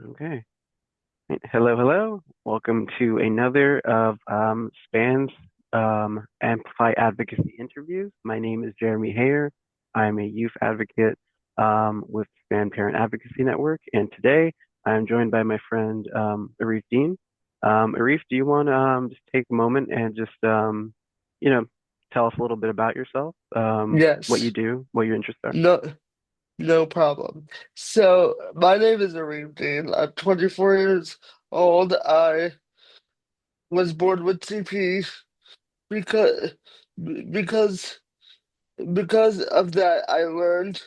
Okay. Hello, hello. Welcome to another of Span's Amplify Advocacy interviews. My name is Jeremy Hayer. I'm a youth advocate with Span Parent Advocacy Network, and today I'm joined by my friend Arif Deen. Arif, do you want to just take a moment and just you know tell us a little bit about yourself, what you Yes, do, what your interests are? no, no problem. So my name is Arif Deen. I'm 24 years old. I was born with CP because because because of that. I learned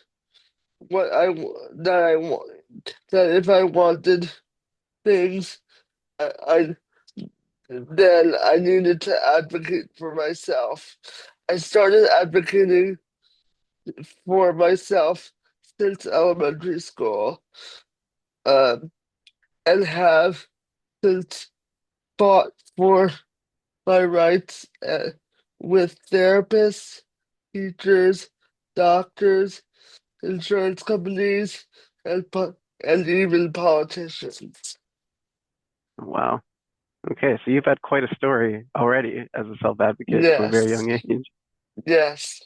what I that I want that if I wanted things, I then I needed to advocate for myself. I started advocating for myself since elementary school. Um, and have since fought for my rights with therapists, teachers, doctors, insurance companies, and even politicians. Wow. Okay, so you've had quite a story already as a self-advocate from a very Yes, young age. yes,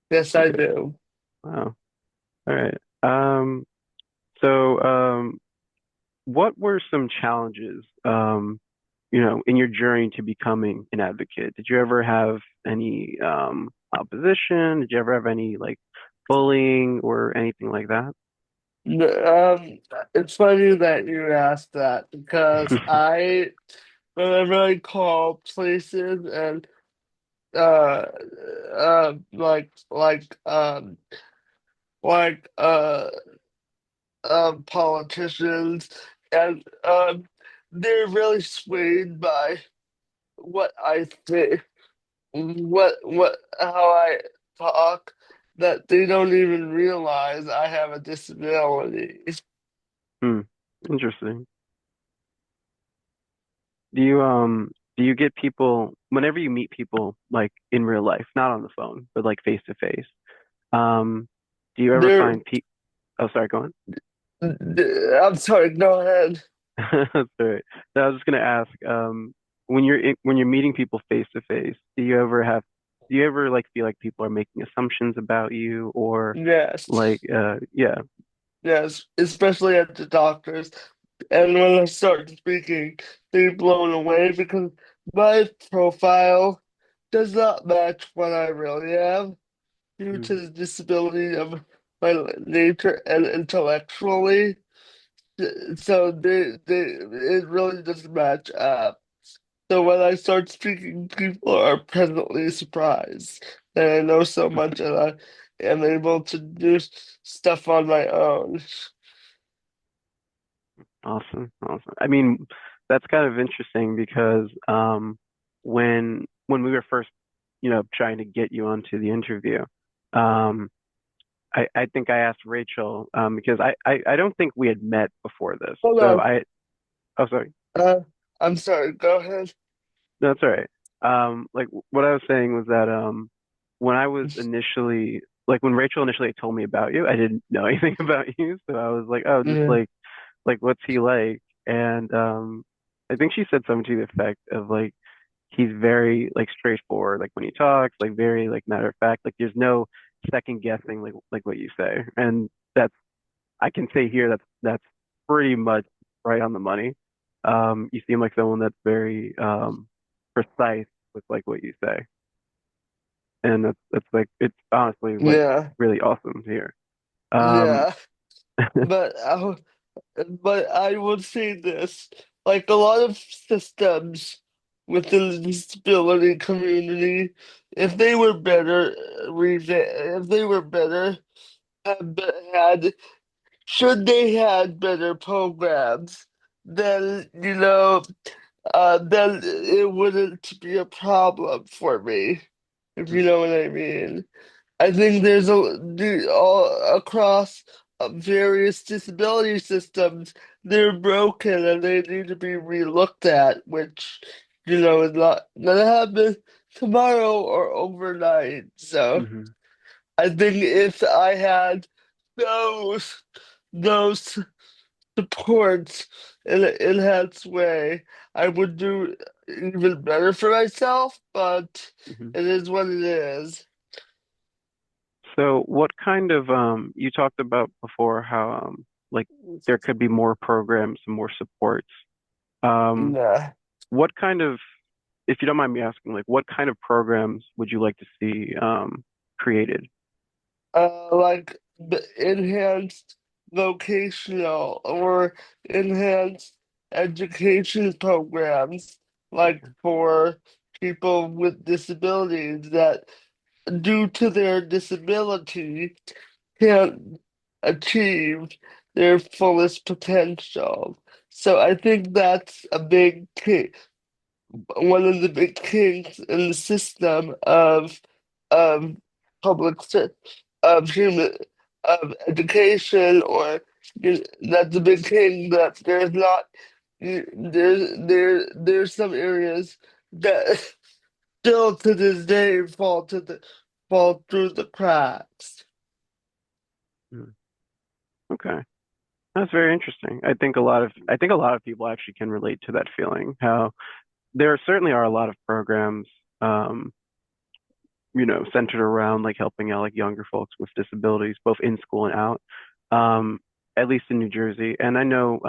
yes, I Okay, do. wow. All right. So, what were some challenges, in your journey to becoming an advocate? Did you ever have any opposition? Did you ever have any like bullying or anything like that? It's funny that you asked that because whenever I call places and uh, like politicians, and they're really swayed by what I think, how I talk, that they don't even realize I have a disability. Hmm. Interesting. Do you get people whenever you meet people like in real life, not on the phone, but like face to face? Do you ever They're, find people? Oh, sorry, go on. I'm sorry, go ahead. That's all right. So I was just gonna ask, when you're meeting people face to face, do you ever like feel like people are making assumptions about you or Yes, like yeah. yes, especially at the doctors. And when I start speaking, they're blown away because my profile does not match what I really am due to Mm, the disability of my nature and intellectually. So it really doesn't match up. So when I start speaking, people are pleasantly surprised that I know so much and I am able to do stuff on my own. awesome, awesome. I mean, that's kind of interesting because when we were first, trying to get you onto the interview, um I think I asked Rachel because I don't think we had met before this. Hold So on. I oh sorry. Uh, I'm sorry. Go ahead. No, that's all right. Like what I was saying was that when I was initially like when Rachel initially told me about you, I didn't know anything about you, so I was like, oh, just Yeah. like what's he like? And I think she said something to the effect of like he's very like straightforward, like when he talks, like very like matter of fact, like there's no second guessing like what you say, and that's I can say here that's pretty much right on the money. You seem like someone that's very precise with like what you say, and that's like it's honestly like Yeah. really awesome to hear. Um, Yeah. But but I would say this, like a lot of systems within the disability community, if they were better, if they were better, had should they had better programs, then then it wouldn't be a problem for me, if you know what I mean. I think there's all across various disability systems, they're broken and they need to be relooked at, which, is not gonna happen tomorrow or overnight. So mhm. I think if I had those those support in an enhanced way, I would do even better for myself, but Hmm. it is what it is. So what kind of you talked about before how like there could be more programs and more supports. Um, Yeah. what kind of, if you don't mind me asking, like what kind of programs would you like to see created? Like the enhanced vocational or enhanced education programs, like Okay. for people with disabilities that, due to their disability, can't achieve their fullest potential. So I think that's a big key, one of the big kinks in the system of public of human of education, or that's a big thing that there's not there's some areas that still to this day fall through the cracks. Mm. Okay. That's very interesting. I think a lot of people actually can relate to that feeling. How there certainly are a lot of programs, um, centered around like helping out like younger folks with disabilities, both in school and out. Um, at least in New Jersey, and I know,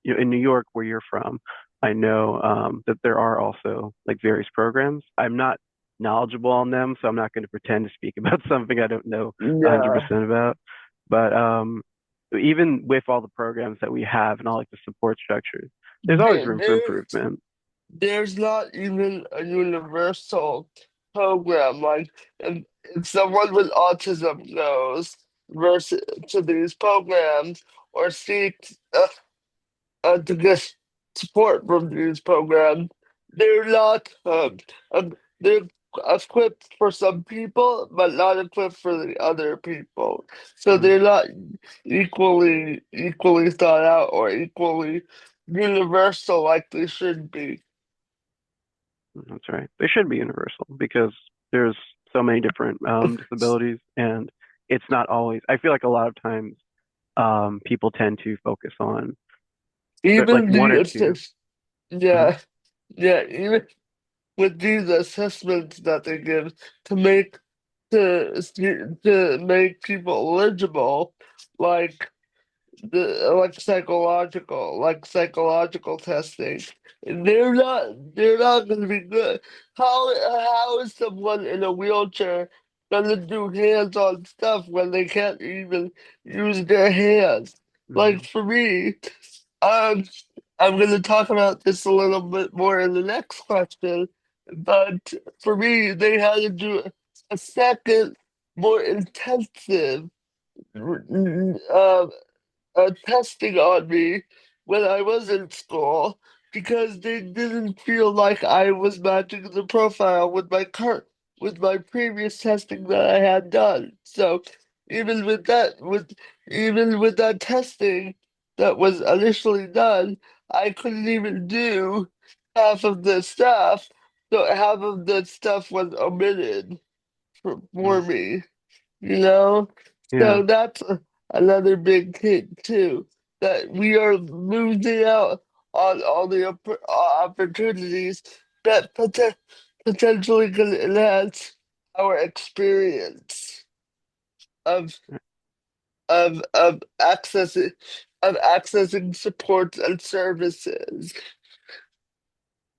in New York where you're from, I know that there are also like various programs. I'm not knowledgeable on them, so I'm not going to pretend to speak about something I don't know Yeah, 100% about. But even with all the programs that we have and all like the support structures, there's always there, room for there improvement. there's not even a universal program. Like if someone with autism goes versus to these programs or seeks to get support from these programs, they're not they're equipped for some people, but not equipped for the other people. So Mm, they're not equally thought out or equally universal like they should be. that's right. They should be universal because there's so many different disabilities, and it's not always. I feel like a lot of times people tend to focus on like Even one the or two. Hmm. yeah, yeah, even with these assessments that they give to make to make people eligible, like like psychological testing. They're not gonna be good. How is someone in a wheelchair gonna do hands-on stuff when they can't even use their hands? Like Hmm. for me, um I'm gonna talk about this a little bit more in the next question, but for me they had to do a second more intensive uh, testing on me when I was in school because they didn't feel like I was matching the profile with my previous testing that I had done. So even with that with even with that testing that was initially done, I couldn't even do half of the stuff. So half of the stuff was omitted for Mm. me, you know? Yeah, So that's another big hit too, that we are losing out on all the opportunities that potentially can enhance our experience of of accessing supports and services.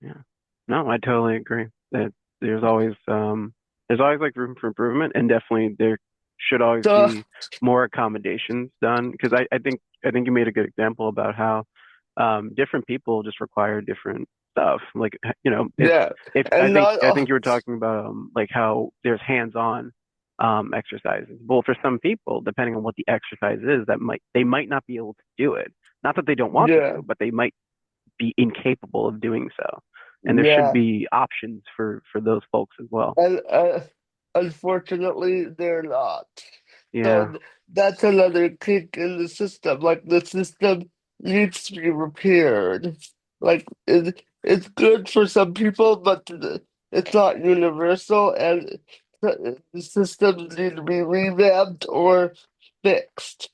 yeah. No, I totally agree that there's always there's always like room for improvement, and definitely there should always So be more accommodations done because I think you made a good example about how different people just require different stuff. Like yeah, if and not I think you were talking about like how there's hands-on exercises. Well, for some people, depending on what the exercise is, they might not be able to do it. Not that they don't want yeah, to, but they might be incapable of doing so. And there should yeah. be options for those folks as well. And unfortunately, they're not. So Yeah. that's another kink in the system. Like the system needs to be repaired. Like it's good for some people, but it's not universal, and the systems need to be revamped or fixed.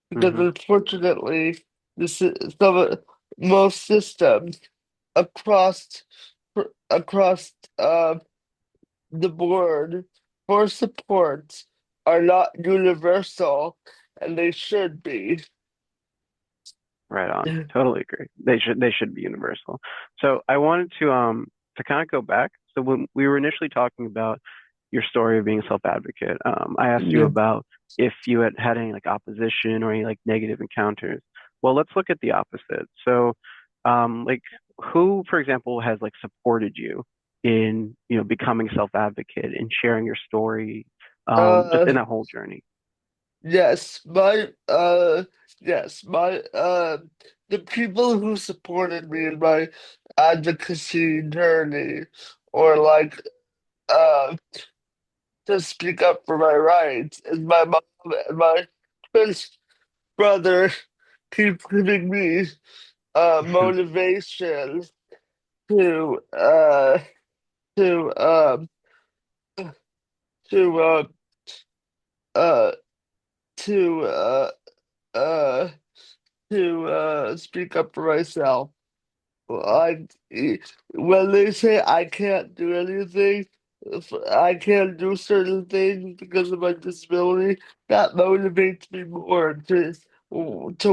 Because Hmm. unfortunately, this is most systems across across the board for support are not universal, and they should be. Right on. Totally agree. They should be universal. So I wanted to kind of go back. So when we were initially talking about your story of being a self-advocate, I asked you Yeah. about if you had had any like opposition or any like negative encounters. Well, let's look at the opposite. So, like who, for example, has like supported you in, becoming self-advocate and sharing your story, just in Uh, that whole journey? yes, my the people who supported me in my advocacy journey, or like uh to speak up for my rights, is my mom and my twin brother keep giving me motivation to to to uh to uh speak up for myself. I when they say I can't do anything, if I can't do certain things because of my disability, that motivates me more to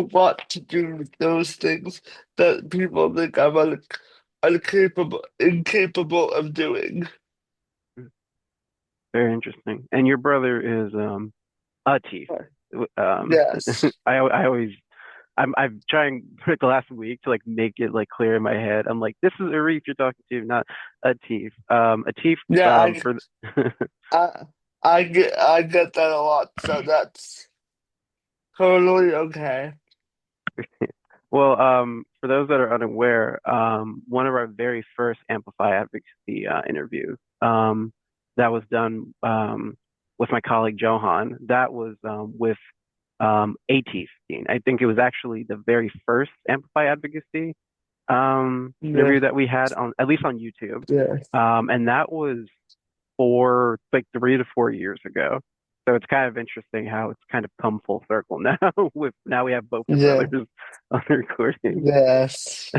want to do those things that people think I'm incapable of doing. Very interesting. And your brother is Atif. Yes. I always I'm trying for the last week to like make it like clear in my head. I'm like, this is Arif you're talking to, not Atif. Atif Yeah, for the I I get that a lot, so that's totally okay. well, for those that are unaware, one of our very first Amplify advocacy interviews, that was done with my colleague Johan. That was with Atif Deen. I think it was actually the very first Amplify advocacy Yeah, interview that we had on at least on YouTube. yeah, And that was for like 3 to 4 years ago. So it's kind of interesting how it's kind of come full circle now with now we have both your brothers yeah, on the recording. yes.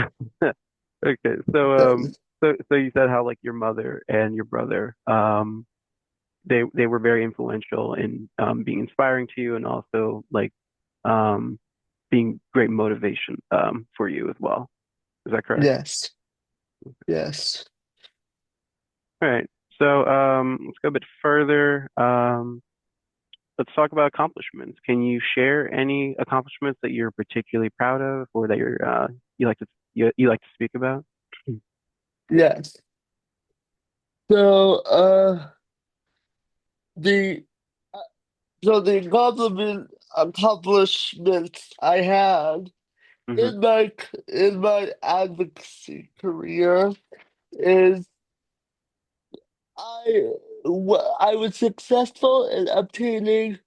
Okay. So you said how like your mother and your brother they were very influential in being inspiring to you and also like um being great motivation for you as well. Is that correct? Yes, yes, All right. So let's go a bit further. Let's talk about accomplishments. Can you share any accomplishments that you're particularly proud of, or that you like to you like to speak about? yes. So, the the accomplishments I had Hmm. in my advocacy career is I I was successful in obtaining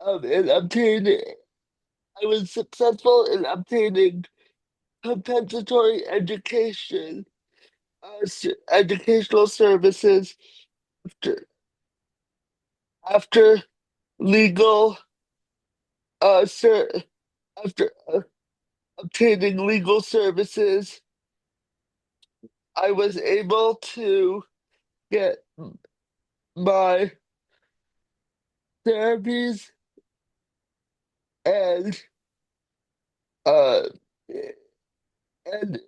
I was successful in obtaining compensatory educational services after, after legal sir after obtaining legal services. I was able to get my therapies and uh and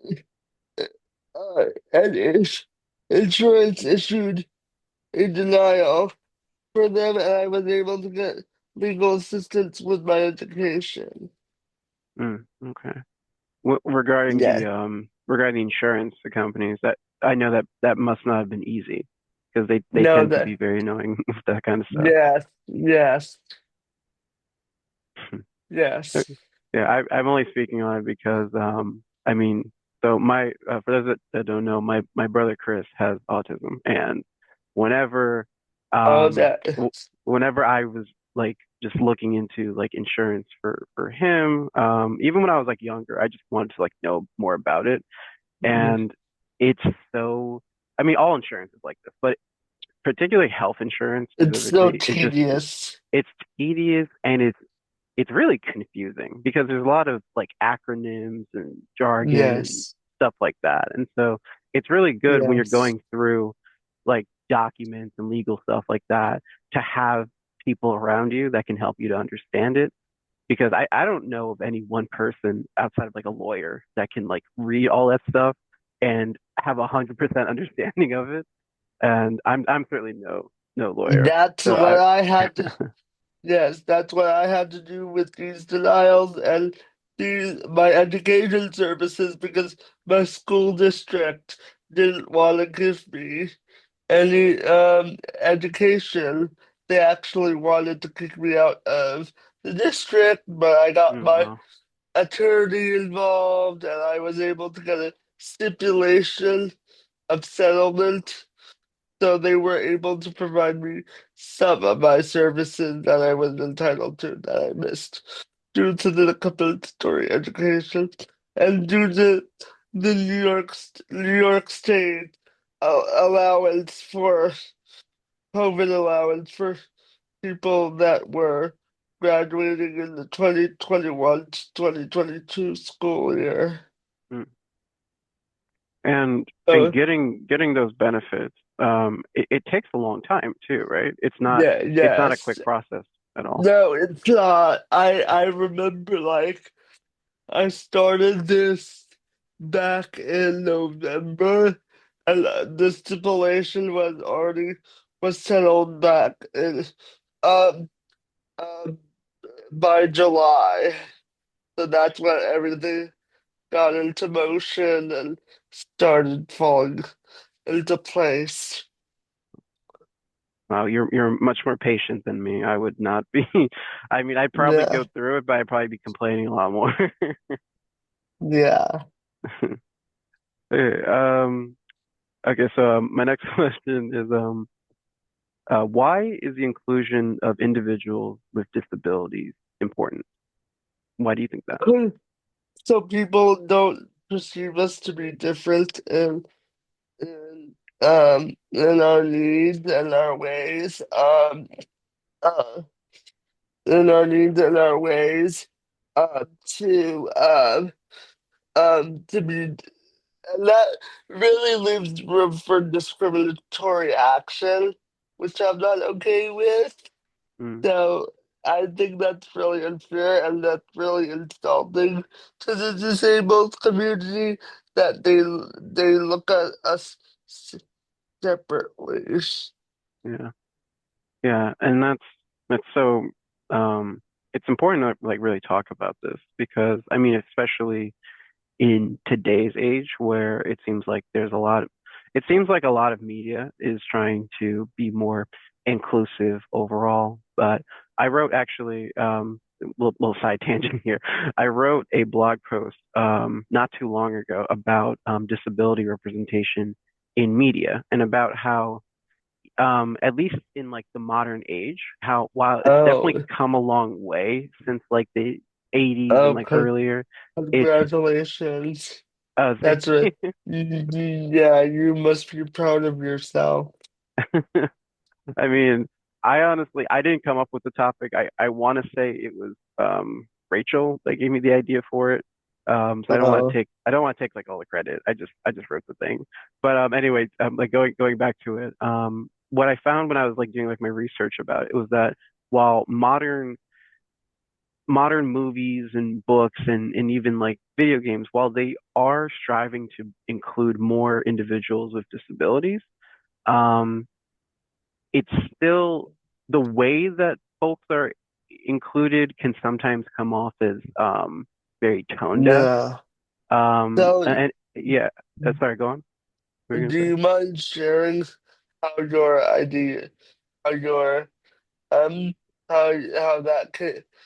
insurance issued a denial for them, and I was able to get legal assistance with my education. Okay. Regarding Yeah. the insurance companies, that I know that must not have been easy because they No, tend to that be very annoying with that kind of stuff. yes, yes, yes. Yeah, I'm only speaking on it because I mean, so my for those that don't know, my brother Chris has autism, and whenever Oh, um that w whenever I was like just looking into like insurance for him, even when I was like younger, I just wanted to like know more about it, and it's so I mean, all insurance is like this, but particularly health insurance it's so specifically, tedious. it's tedious and it's it's really confusing because there's a lot of like acronyms and jargon and Yes. stuff like that. And so it's really good when you're Yes. going through like documents and legal stuff like that to have people around you that can help you to understand it. Because I don't know of any one person outside of like a lawyer that can like read all that stuff and have 100% understanding of it. And I'm certainly no lawyer. That's So what I had to, yes, that's what I had to do with these denials and my education services because my school district didn't want to give me any education. They actually wanted to kick me out of the district, but I got my wow. attorney involved and I was able to get a stipulation of settlement. So they were able to provide me some of my services that I was entitled to that I missed due to the compensatory education and due to the New York State allowance for COVID allowance for people that were graduating in the 2021 to 2022 school year. Mm. And So getting those benefits, it takes a long time too, right? yeah, It's not a yes. quick process at all. No, it's not. I remember like I started this back in November, and the stipulation was settled back in um um by July. So that's when everything got into motion and started falling into place. Wow, you're much more patient than me. I would not be. I mean, I'd probably Yeah, go through it, but I'd probably be complaining a lot more. yeah. Okay, okay, so my next question is why is the inclusion of individuals with disabilities important? Why do you think that? So people don't perceive us to be different in our needs and our ways. Uh in our needs and our ways to to be and that really leaves room for discriminatory action, which I'm not okay with. Mm, So I think that's really unfair and that's really insulting to the disabled community that they look at us separately. yeah. Yeah, and that's so it's important to like really talk about this because I mean especially in today's age where it seems like a lot of media is trying to be more inclusive overall. But I wrote actually little side tangent here. I wrote a blog post not too long ago about disability representation in media and about how at least in like the modern age, how while it's definitely Oh, come a long way since like the 80s and oh, like earlier, it's congratulations. thank That's a, you. yeah, you must be proud of yourself. I mean, I didn't come up with the topic. I want to say it was Rachel that gave me the idea for it. So Oh, I don't want to take like all the credit. I just wrote the thing. But anyway, like going back to it, what I found when I was like doing like my research about it was that while modern movies and books and even like video games, while they are striving to include more individuals with disabilities, um, it's still the way that folks are included can sometimes come off as very tone deaf. yeah. So, And yeah, sorry, go on. What were you do gonna say? you mind sharing how your idea, how your um, how that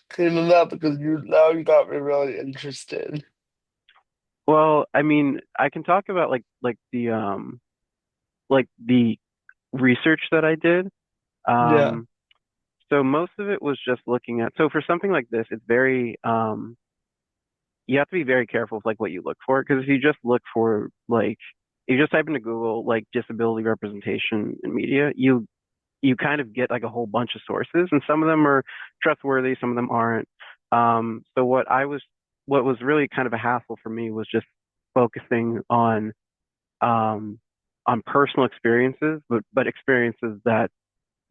came about? Because you got me really interested. Well, I mean, I can talk about like the research that I did. Yeah. Um, so most of it was just looking at, so for something like this, it's very, you have to be very careful with like what you look for. Because if you just look for like, if you just type into Google like disability representation in media, you kind of get like a whole bunch of sources, and some of them are trustworthy, some of them aren't. So what was really kind of a hassle for me was just focusing um, on personal experiences, but experiences that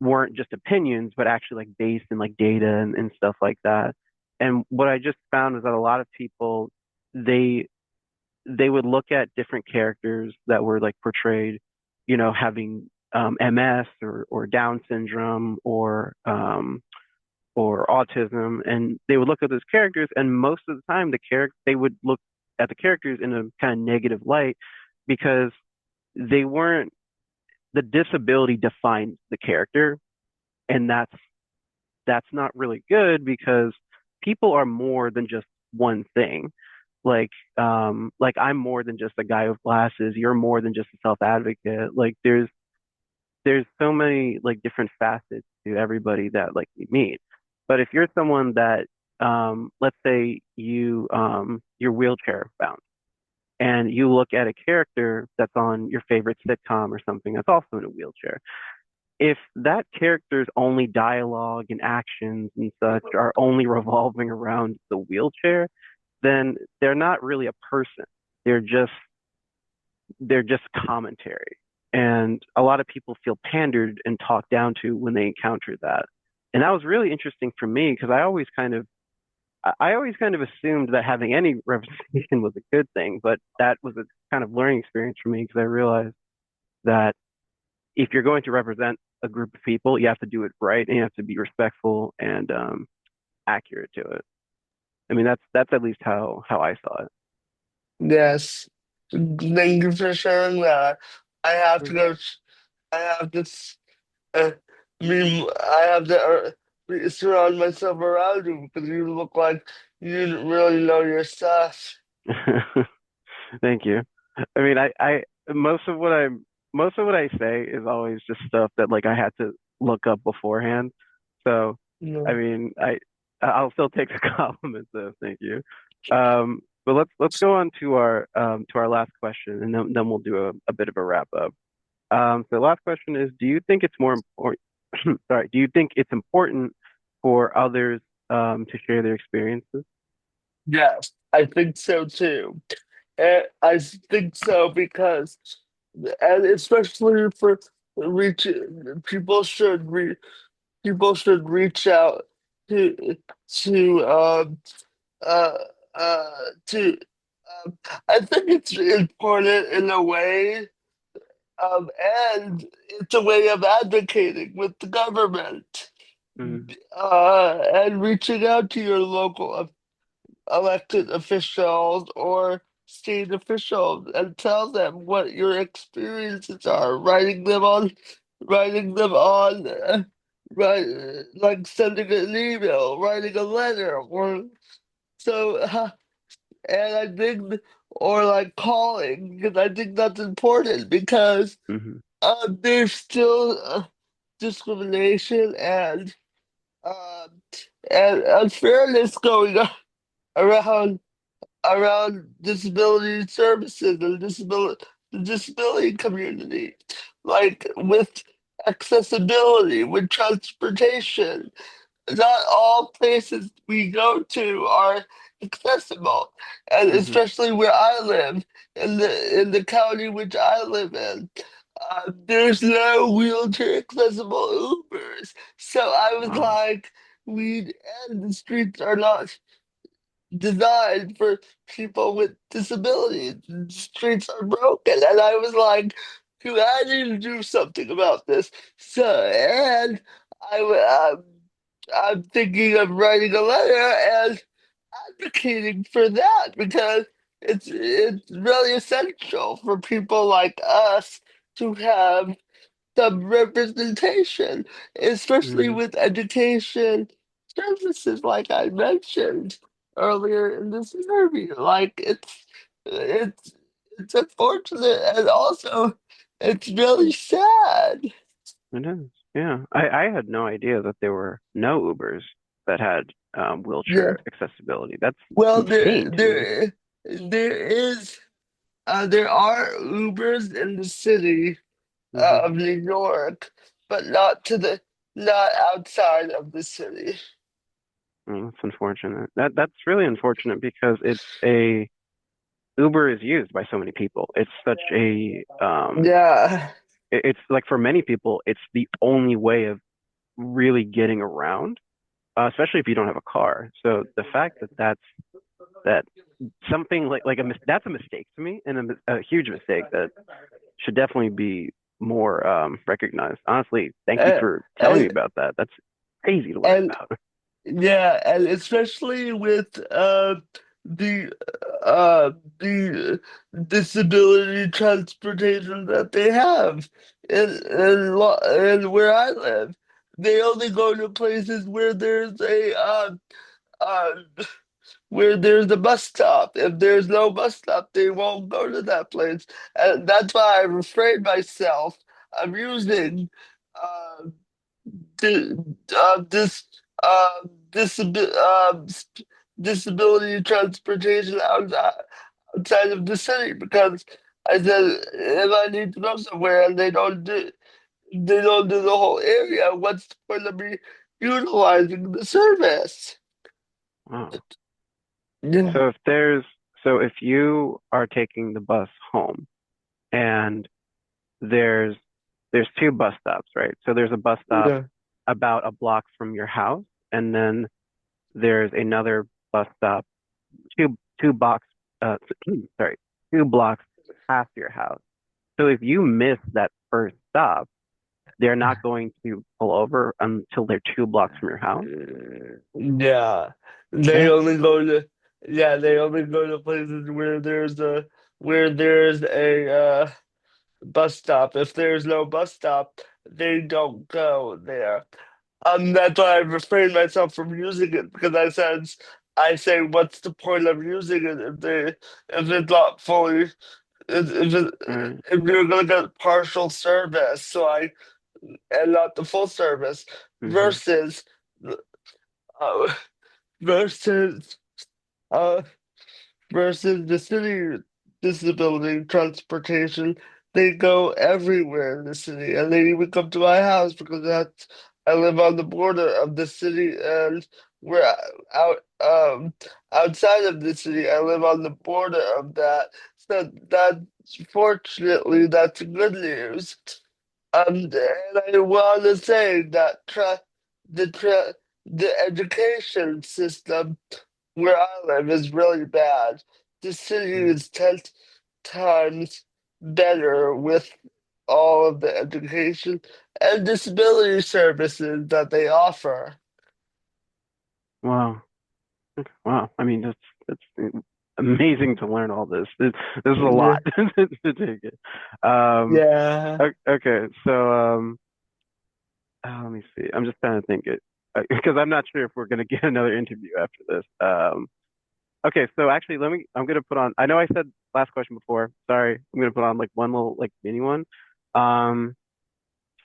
weren't just opinions, but actually like based in like data and stuff like that. And what I just found is that a lot of people they they would look at different characters that were like portrayed, having MS or Down syndrome or autism, and they would look at those characters, and most of the time they would look at the characters in a kind of negative light because they weren't the disability defines the character, and that's not really good because people are more than just one thing. Like I'm more than just a guy with glasses. You're more than just a self advocate. Like there's so many like different facets to everybody that like you meet. But if you're someone that let's say you're wheelchair bound and you look at a character that's on your favorite sitcom or something that's also in a wheelchair, if that character's only dialogue and actions and such are only revolving around the wheelchair, then they're not really a person. They're just they're just commentary. And a lot of people feel pandered and talked down to when they encounter that. And that was really interesting for me because I always kind of assumed that having any representation was a good thing, but that was a kind of learning experience for me because I realized that if you're going to represent a group of people, you have to do it right and you have to be respectful and accurate to it. I mean, that's at least how I saw it. Yes. Thank you for sharing that. I have to Mm. go. I have to. Uh, I have to surround myself around you because you look like you really know your stuff. Thank you. I mean, I most of what I say is always just stuff that like I had to look up beforehand. So, I No. mean, I'll still take the compliments though. Thank you. But let's go on to our last question, and then we'll do a bit of a wrap up. So the last question is, do you think it's more important? Sorry, do you think it's important for others to share their experiences? Yes, I think so too. And I think so because, and especially for reach, people should re, people should reach out to to uh uh to I think it's important in a way, and it's a way of advocating with the government, Mm, and reaching out to your local elected officials or state officials and tell them what your experiences are, writing them on, like sending an email, writing a letter, or so, and I think, or like calling, because I think that's important because hmm there's still discrimination uh, and unfairness going on around disability services and the disability community, like with accessibility, with transportation. Not all places we go to are accessible, and hmm especially where I live, in the county which I live in, there's no wheelchair accessible Ubers. So I was Wow. like, we and the streets are not designed for people with disabilities. The streets are broken, and I was like, "Dude, I need to do something about this." So, and I'm thinking of writing a letter and advocating for that because it's really essential for people like us to have some representation, especially hmm with education services, like I mentioned earlier in this interview. Like it's it's unfortunate and also it's really sad. It is. Yeah. I had no idea that there were no Ubers that had Yeah. wheelchair accessibility. That's Well, insane to me. there are Ubers in the city Hmm of New York, but not outside of the city. That's unfortunate. That's really unfortunate because it's a Uber is used by so many people. It's such a Yeah. it's like for many people, it's the only way of really getting around, especially if you don't have a car. So the fact that that something like that's a mistake to me, and a huge mistake that should definitely be more recognized. Honestly, thank you And, for telling me and about that. That's crazy to learn and about. yeah, and especially with the uh the disability transportation that they have in where I live. They only go to places uh where there's a bus stop. If there's no bus stop, they won't go to that place. And that's why I refrain myself of using uh, di this disabi disability transportation outside of the city because I said if I need to go somewhere and they don't do the whole area, what's the point of me utilizing the service? Wow. Yeah, So if there's so if you are taking the bus home and there's there's two bus stops, right? So there's a bus stop yeah. about a block from your house, and then there's another bus stop two blocks sorry, 2 blocks past your house. So if you miss that first stop, they're not going to pull over until they're 2 blocks from your house. Yeah, they That's only go to they only go to places where there's a bus stop. If there's no bus stop, they don't go there. That's why I refrained myself from using it because I say, what's the point of using it if it's not fully right. if you're gonna get partial service, and not the full service Hmm. versus uh, versus uh versus the city disability transportation. They go everywhere in the city, and they even come to my house because I live on the border of the city, and we're outside of the city. I live on the border of that. So that fortunately, that's good news. And I want to say that the education system where I live is really bad. The city is 10 times better with all of the education and disability services that they offer. Wow. Wow. I mean, that's amazing to learn all this. This is a Yeah. lot to take it. Um, Yeah. okay, so let me see. I'm just trying to think it because I'm not sure if we're gonna get another interview after this. Okay, so actually, I'm gonna put on. I know I said last question before. Sorry, I'm gonna put on like one little like mini one. Um,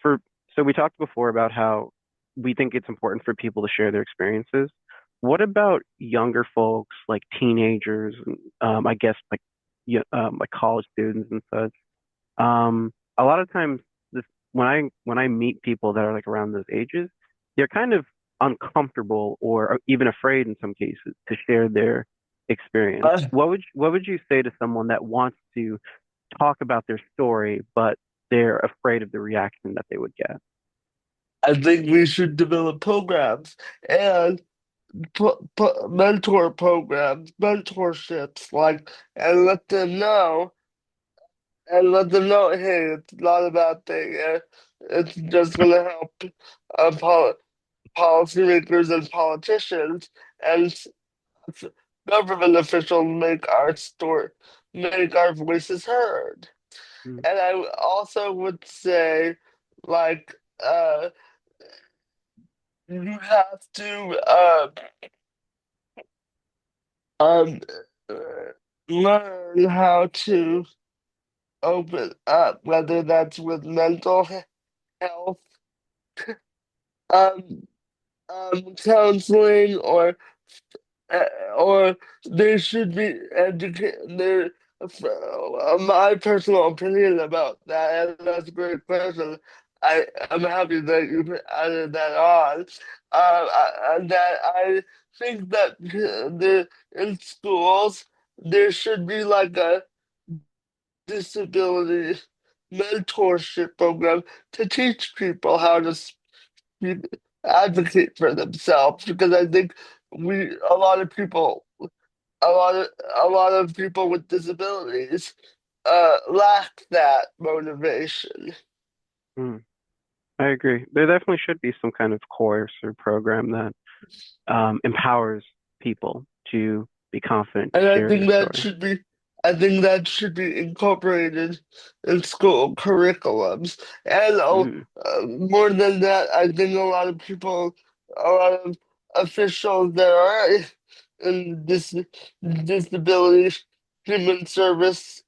for so we talked before about how we think it's important for people to share their experiences. What about younger folks, like teenagers, and I guess like yeah, like college students and such? A lot of times, this when I meet people that are like around those ages, they're kind of uncomfortable or even afraid in some cases to share their experience. Uh, What would you say to someone that wants to talk about their story, but they're afraid of the reaction that they would get? I think we should develop programs and mentor programs, mentorships, and let them know, hey, it's not a bad thing. It's just going to help policymakers and politicians and government officials make our voices heard. Mm, And I also would say, like, you have to um, uh, learn how to open up, whether that's with mental health, um, counseling, uh, or there should be my personal opinion about that, and that's a great question. I'm happy that you added that on. And that I think that in schools there should be like a disability mentorship program to teach people how to advocate for themselves because I think a lot of people a lot of people with disabilities lack that motivation. Hmm. I agree. There definitely should be some kind of course or program that empowers people to be confident to And share their story. I think that should be incorporated in school curriculums. And Ooh. more than that, I think a lot of officials that are in this disability human service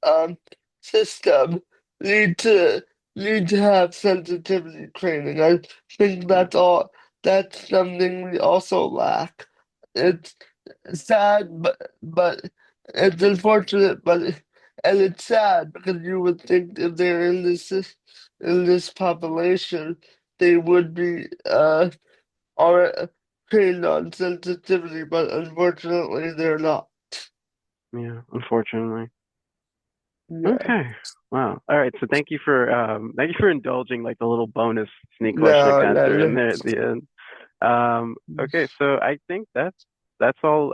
system need to need to have sensitivity training. I think Mm, that's something we also lack. It's sad, but it's unfortunate, and it's sad because you would think if they're in this population, they would be are trained on sensitivity, but unfortunately, they're not. yeah, unfortunately. Yeah, Okay. Wow. All right. So thank you for indulging like the little bonus sneak question I no, kind of no, threw in no. there at the end. Okay, so I think that's all.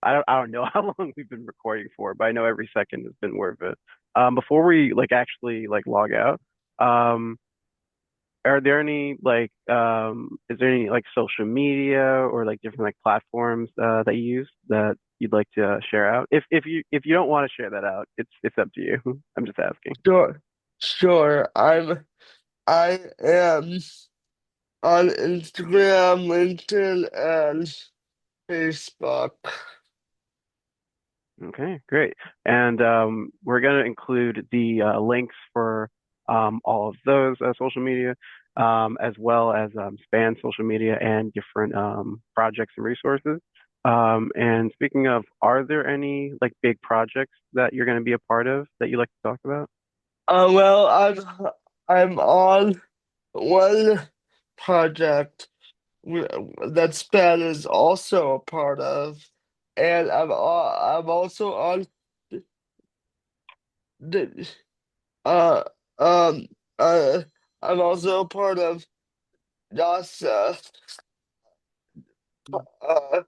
I don't know how long we've been recording for, but I know every second has been worth it. Before we like actually like log out, um, are there any like is there any like social media or like different like platforms that you use that you'd like to share out? If you don't want to share that out, it's up to you. I'm just asking. Sure, sure. I am on Instagram, LinkedIn, and Facebook. Okay, great. And we're going to include the links for all of those social media, as well as span social media and different projects and resources. And speaking of, are there any like big projects that you're going to be a part of that you like to talk about? Well, I'm on one project that Span is also a part of, and I'm also on the uh um uh I'm also a part of NASA, uh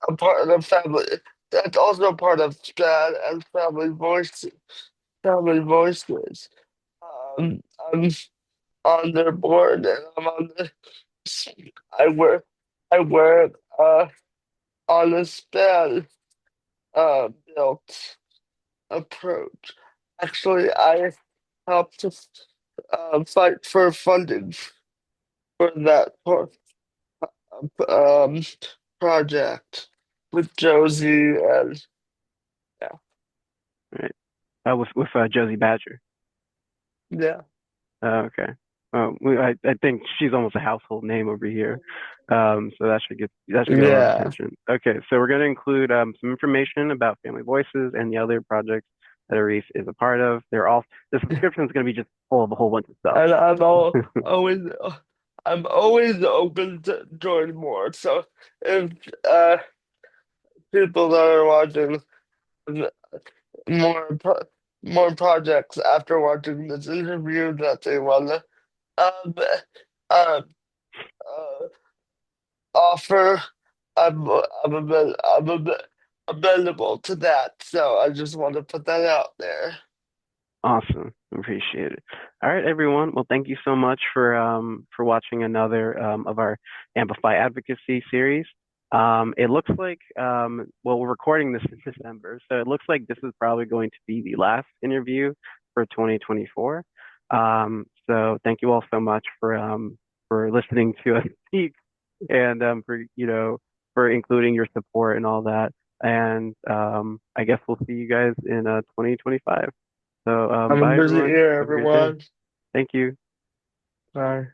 a part of family. That's also a part of Span and Family Voices. Um, I'm on their board and I'm on the I work I work on a Span built approach. Actually, I helped to fight for funding for that um, project with Josie and yeah, Right. With Josie Badger. yeah, Okay. I think she's almost a household name over here. So that should get a lot of yeah. attention. Okay, so we're going to include some information about Family Voices and the other projects that Arif is a part of. The subscription is going to be just full of a whole bunch of stuff. And always I'm always open to join more. So if people that are watching more more projects after watching this interview that they want to um, uh, uh, offer, available to that. So I just want to put that out there. Awesome. Appreciate it. All right, everyone. Well, thank you so much for watching another of our Amplify Advocacy series. It looks like well, we're recording this in December, so it looks like this is probably going to be the last interview for 2024. So thank you all so much for listening to us speak and for for including your support and all that. And I guess we'll see you guys in 2025. So, Have a bye busy everyone. year, Have a great day. everyone. Thank you. Bye.